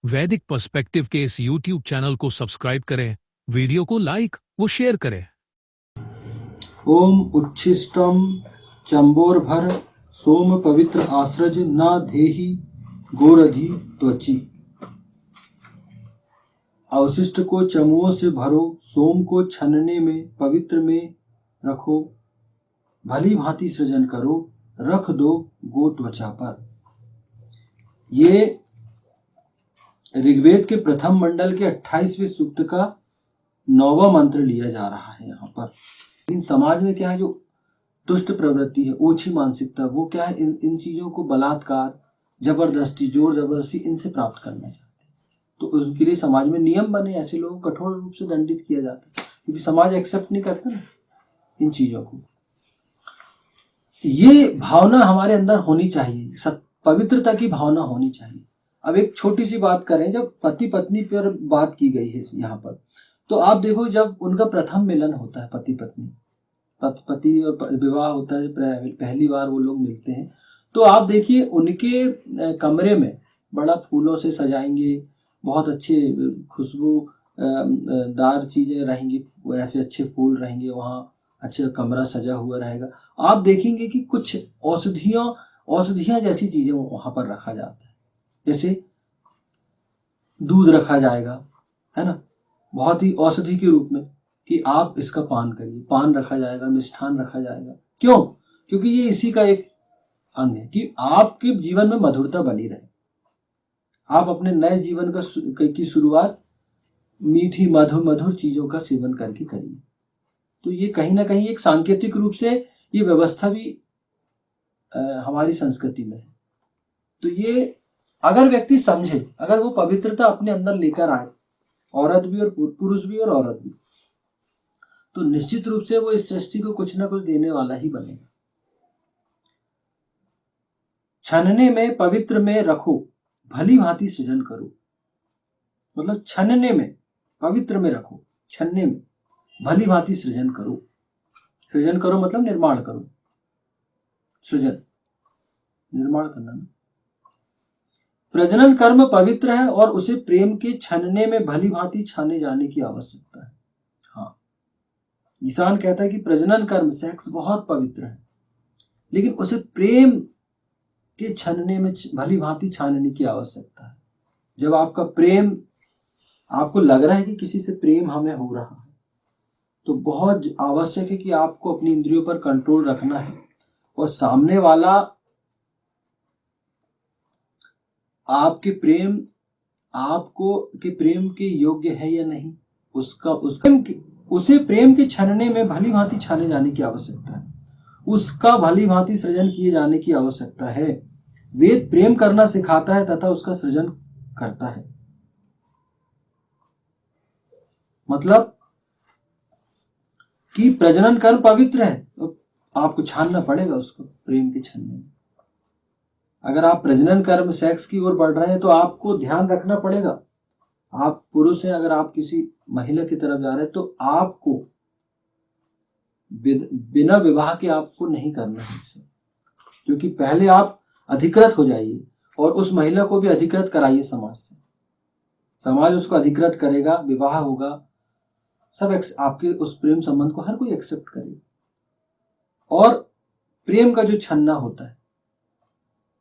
वैदिक पर्सपेक्टिव के इस YouTube चैनल को सब्सक्राइब करें, वीडियो को लाइक व शेयर करें। ओम उच्छिष्टम चंबोरभर सोम पवित्र आश्रज न देहि गोरधि त्वचि। अवशिष्ट को चमुओं से भरो, सोम को छनने में पवित्र में रखो, भली भांति सृजन करो, रख दो गो त्वचा पर। ये ऋग्वेद के प्रथम मंडल के 28वें सूक्त का 9वां मंत्र लिया जा रहा है यहाँ पर। इन समाज में क्या है, जो दुष्ट प्रवृत्ति है, ओछी मानसिकता, वो क्या है, इन चीजों को बलात्कार, जबरदस्ती, जोर जबरदस्ती इनसे प्राप्त करना चाहते हैं। तो उनके लिए समाज में नियम बने, ऐसे लोगों को कठोर रूप से दंडित किया जाता है, क्योंकि समाज एक्सेप्ट नहीं करता ना इन चीजों को। ये भावना हमारे अंदर होनी चाहिए, पवित्रता की भावना होनी चाहिए। अब एक छोटी सी बात करें, जब पति पत्नी पर बात की गई है यहाँ पर, तो आप देखो जब उनका प्रथम मिलन होता है, पति पत्नी पति विवाह होता है, पहली बार वो लोग मिलते हैं, तो आप देखिए उनके कमरे में बड़ा फूलों से सजाएंगे, बहुत अच्छे खुशबू दार चीजें रहेंगी, ऐसे अच्छे फूल रहेंगे, वहाँ अच्छा कमरा सजा हुआ रहेगा। आप देखेंगे कि कुछ औषधियां जैसी चीजें वहां पर रखा जाता है, जैसे दूध रखा जाएगा, है ना, बहुत ही औषधि के रूप में कि आप इसका पान करिए, पान रखा जाएगा, मिष्ठान रखा जाएगा। क्यों? क्योंकि ये इसी का एक अंग है कि आपके जीवन में मधुरता बनी रहे, आप अपने नए जीवन की शुरुआत मीठी मधुर चीजों का सेवन करके करिए। तो ये कहीं ना कहीं एक सांकेतिक रूप से ये व्यवस्था भी हमारी संस्कृति में है। तो ये अगर व्यक्ति समझे, अगर वो पवित्रता अपने अंदर लेकर आए, औरत भी और पुरुष भी और औरत भी, तो निश्चित रूप से वो इस सृष्टि को कुछ ना कुछ देने वाला ही बनेगा। छनने में पवित्र में रखो, भली भांति सृजन करो। मतलब छनने में पवित्र में रखो, छनने में भली भांति सृजन करो। सृजन करो मतलब निर्माण करो, सृजन निर्माण करना ना। प्रजनन कर्म पवित्र है और उसे प्रेम के छनने में भली भांति छाने जाने की आवश्यकता है। हाँ, ईशान कहता है कि प्रजनन कर्म, सेक्स बहुत पवित्र है, लेकिन उसे प्रेम के छनने में भली भांति छानने की आवश्यकता है। जब आपका प्रेम, आपको लग रहा है कि किसी से प्रेम हमें हो रहा है, तो बहुत आवश्यक है कि आपको अपनी इंद्रियों पर कंट्रोल रखना है, और सामने वाला आपके प्रेम, आपको के प्रेम के योग्य है या नहीं, उसे प्रेम के छनने में भली भांति छाने जाने की आवश्यकता है, उसका भली भांति सृजन किए जाने की आवश्यकता है। वेद प्रेम करना सिखाता है तथा उसका सृजन करता है। मतलब कि प्रजनन कर्म पवित्र है, तो आपको छानना पड़ेगा उसको प्रेम के छनने में। अगर आप प्रजनन कर्म, सेक्स की ओर बढ़ रहे हैं, तो आपको ध्यान रखना पड़ेगा। आप पुरुष हैं, अगर आप किसी महिला की तरफ जा रहे हैं, तो आपको बिना विवाह के आपको नहीं करना है इसे, क्योंकि पहले आप अधिकृत हो जाइए और उस महिला को भी अधिकृत कराइए समाज से। समाज उसको अधिकृत करेगा, विवाह होगा, सब आपके उस प्रेम संबंध को हर कोई एक्सेप्ट करेगा। और प्रेम का जो छन्ना होता है,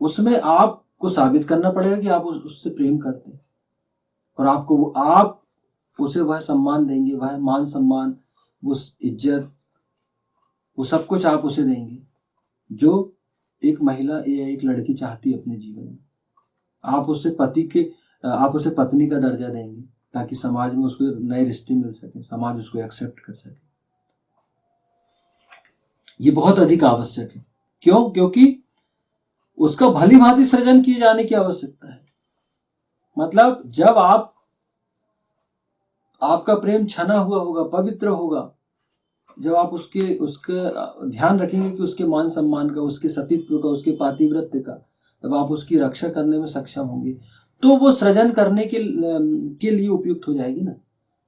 उसमें आपको साबित करना पड़ेगा कि आप उससे प्रेम करते हैं, और आप उसे वह सम्मान देंगे, वह मान सम्मान, उस इज्जत, वो सब कुछ आप उसे देंगे जो एक महिला या एक लड़की चाहती है अपने जीवन में। आप उसे पत्नी का दर्जा देंगे, ताकि समाज में उसको नए रिश्ते मिल सके, समाज उसको एक्सेप्ट कर सके। ये बहुत अधिक आवश्यक है। क्यों? क्योंकि उसका भली भांति सृजन किए जाने की आवश्यकता है। मतलब जब आपका प्रेम छना हुआ होगा, पवित्र होगा, जब आप उसके ध्यान रखेंगे कि उसके मान सम्मान का, उसके सतीत्व का, उसके पातिव्रत्य का, जब आप उसकी रक्षा करने में सक्षम होंगे, तो वो सृजन करने के लिए उपयुक्त हो जाएगी ना।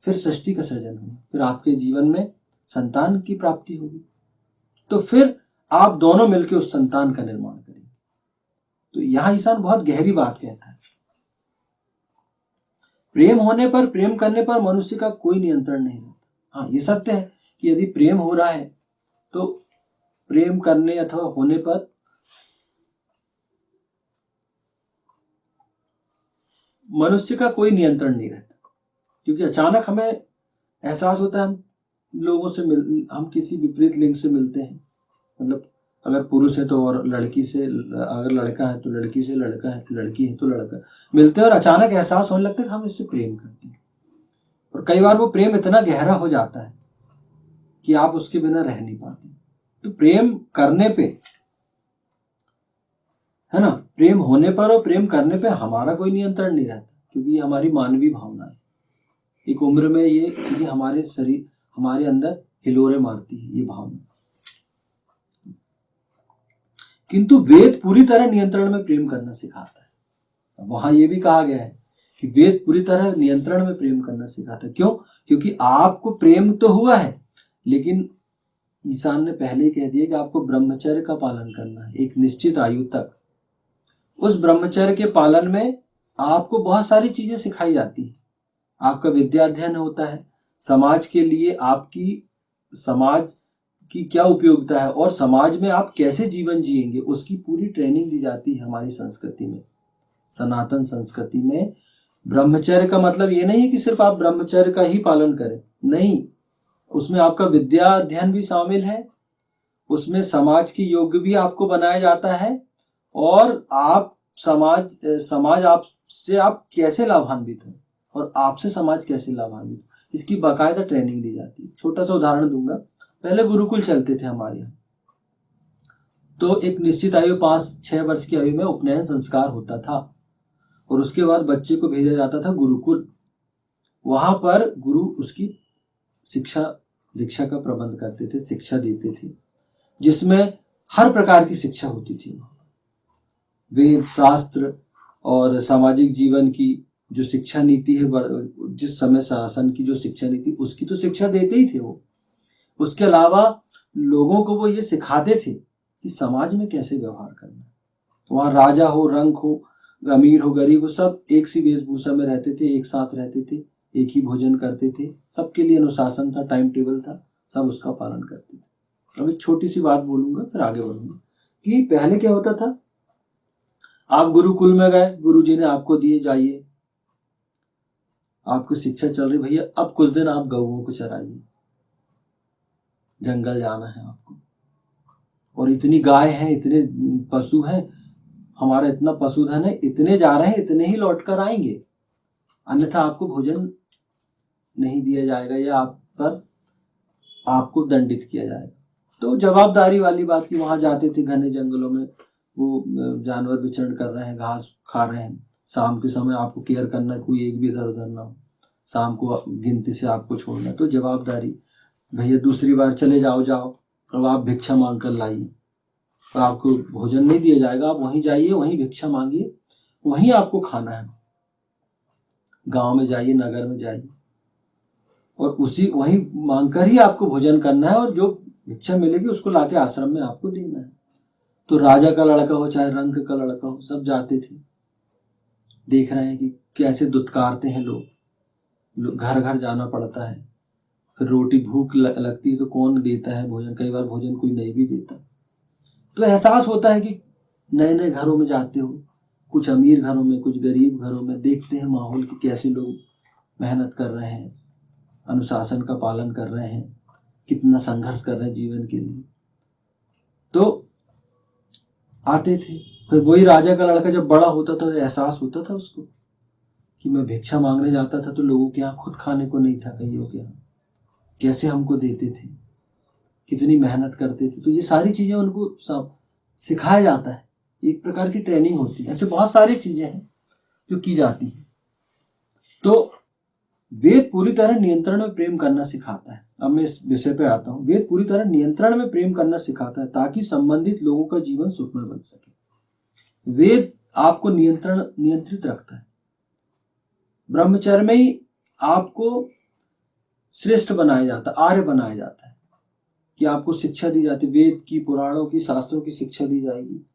फिर सृष्टि का सृजन होगा, फिर आपके जीवन में संतान की प्राप्ति होगी, तो फिर आप दोनों मिलकर उस संतान का निर्माण करेंगे। तो यहां ईशान बहुत गहरी बात कहता है। प्रेम होने पर, प्रेम करने पर मनुष्य का कोई नियंत्रण नहीं रहता। हाँ, ये सत्य है कि यदि प्रेम हो रहा है तो प्रेम करने अथवा होने पर मनुष्य का कोई नियंत्रण नहीं रहता, क्योंकि अचानक हमें एहसास होता है, हम लोगों से हम किसी विपरीत लिंग से मिलते हैं, मतलब अगर पुरुष है तो और लड़की से, अगर लड़का है तो लड़की से, लड़का है तो लड़की है तो लड़का, मिलते हैं और अचानक एहसास होने लगता है कि हम इससे प्रेम करते हैं। और कई बार वो प्रेम इतना गहरा हो जाता है कि आप उसके बिना रह नहीं पाते। तो प्रेम करने पे, है ना, प्रेम होने पर और प्रेम करने पे हमारा कोई नियंत्रण नहीं रहता, क्योंकि ये हमारी मानवीय भावना है। एक उम्र में ये चीजें हमारे शरीर, हमारे अंदर हिलोरे मारती है ये भावना। किंतु वेद पूरी तरह नियंत्रण में प्रेम करना सिखाता है। वहां ये भी कहा गया है कि वेद पूरी तरह नियंत्रण में प्रेम करना सिखाता है। क्यों? क्योंकि आपको प्रेम तो हुआ है, लेकिन ईशान ने पहले ही कह दिया कि आपको ब्रह्मचर्य का पालन करना है एक निश्चित आयु तक। उस ब्रह्मचर्य के पालन में आपको बहुत सारी चीजें सिखाई जाती है। आपका विद्याध्ययन होता है, समाज के लिए आपकी, समाज की क्या उपयोगिता है और समाज में आप कैसे जीवन जिएंगे, उसकी पूरी ट्रेनिंग दी जाती है हमारी संस्कृति में। सनातन संस्कृति में ब्रह्मचर्य का मतलब ये नहीं है कि सिर्फ आप ब्रह्मचर्य का ही पालन करें, नहीं, उसमें आपका विद्या अध्ययन भी शामिल है, उसमें समाज के योग्य भी आपको बनाया जाता है, और आप समाज आपसे आप कैसे लाभान्वित हो और आपसे समाज कैसे लाभान्वित हो, इसकी बाकायदा ट्रेनिंग दी जाती है। छोटा सा उदाहरण दूंगा। पहले गुरुकुल चलते थे हमारे यहाँ, तो एक निश्चित आयु 5-6 वर्ष की आयु में उपनयन संस्कार होता था और उसके बाद बच्चे को भेजा जाता था गुरुकुल। वहां पर गुरु उसकी शिक्षा दीक्षा का प्रबंध करते थे, शिक्षा देते थे, जिसमें हर प्रकार की शिक्षा होती थी। वेद शास्त्र और सामाजिक जीवन की जो शिक्षा नीति है, जिस समय शासन की जो शिक्षा नीति, उसकी तो शिक्षा देते ही थे वो। उसके अलावा लोगों को वो ये सिखाते थे कि समाज में कैसे व्यवहार करना है। वहां राजा हो, रंक हो, अमीर हो, गरीब हो, सब एक सी वेशभूषा में रहते थे, एक साथ रहते थे, एक ही भोजन करते थे, सबके लिए अनुशासन था, टाइम टेबल था, सब उसका पालन करते थे। अब एक छोटी सी बात बोलूंगा फिर आगे बढ़ूंगा कि पहले क्या होता था। आप गुरुकुल में गए, गुरुजी ने आपको दिए, जाइए, आपको शिक्षा चल रही, भैया अब कुछ दिन आप गऊओं को चराइए, जंगल जाना है आपको, और इतनी गाय हैं, इतने पशु हैं, हमारा इतना पशुधन है, इतने जा रहे हैं, इतने ही लौट कर आएंगे, अन्यथा आपको भोजन नहीं दिया जाएगा या आप पर आपको दंडित किया जाएगा। तो जवाबदारी वाली बात की, वहां जाते थे घने जंगलों में, वो जानवर विचरण कर रहे हैं, घास खा रहे हैं, शाम के समय आपको केयर करना, कोई एक भी इधर उधर ना हो, शाम को गिनती से आपको छोड़ना। तो जवाबदारी, भैया दूसरी बार चले जाओ, अब आप भिक्षा मांग कर लाइए, तो आपको भोजन नहीं दिया जाएगा, आप वहीं जाइए, वहीं भिक्षा मांगिए, वहीं आपको खाना है। गांव में जाइए, नगर में जाइए, और उसी वहीं मांगकर ही आपको भोजन करना है, और जो भिक्षा मिलेगी उसको लाके आश्रम में आपको देना है। तो राजा का लड़का हो चाहे रंक का लड़का हो, सब जाते थे। देख रहे हैं कि कैसे दुत्कारते हैं लोग, घर घर जाना पड़ता है, फिर रोटी भूख लगती है तो कौन देता है भोजन, कई बार भोजन कोई नहीं भी देता। तो एहसास होता है कि नए नए घरों में जाते हो, कुछ अमीर घरों में, कुछ गरीब घरों में, देखते हैं माहौल कि कैसे लोग मेहनत कर रहे हैं, अनुशासन का पालन कर रहे हैं, कितना संघर्ष कर रहे हैं जीवन के लिए। तो आते थे। फिर वही राजा का लड़का जब बड़ा होता था, एहसास होता था उसको कि मैं भिक्षा मांगने जाता था तो लोगों के यहाँ खुद खाने को नहीं था, कईयों के यहाँ कैसे हमको देते थे, कितनी मेहनत करते थे। तो ये सारी चीजें उनको सब सिखाया जाता है, एक प्रकार की ट्रेनिंग होती है। ऐसे बहुत सारी चीजें हैं जो की जाती है। तो वेद पूरी तरह नियंत्रण में प्रेम करना सिखाता है। अब मैं इस विषय पे आता हूँ। वेद पूरी तरह नियंत्रण में प्रेम करना सिखाता है ताकि संबंधित लोगों का जीवन सुखमय बन सके। वेद आपको नियंत्रित रखता है। ब्रह्मचर्य में ही आपको श्रेष्ठ बनाया जाता है, आर्य बनाया जाता है, कि आपको शिक्षा दी जाती है, वेद की, पुराणों की, शास्त्रों की शिक्षा दी जाएगी।